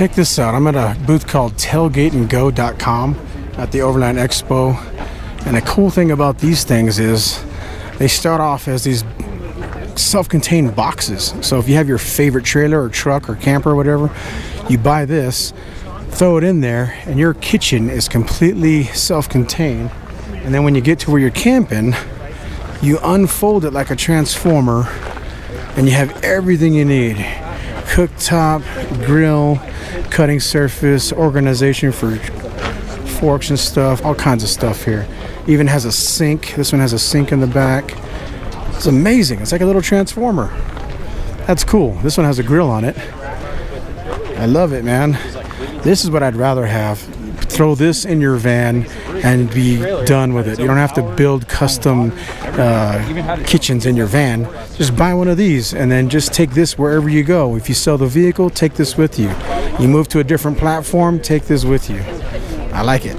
check this out. I'm at a booth called tailgateandgo.com at the Overland Expo. And the cool thing about these things is they start off as these self-contained boxes. So if you have your favorite trailer or truck or camper or whatever, you buy this, throw it in there, and your kitchen is completely self-contained. And then when you get to where you're camping, you unfold it like a transformer, and you have everything you need. Cooktop, grill, cutting surface, organization for forks and stuff, all kinds of stuff here. Even has a sink. This one has a sink in the back. It's amazing. It's like a little transformer. That's cool. This one has a grill on it. I love it, man. This is what I'd rather have. Throw this in your van and be done with it. You don't have to build custom kitchens in your van. Just buy one of these and then just take this wherever you go. If you sell the vehicle, take this with you. You move to a different platform, take this with you. I like it.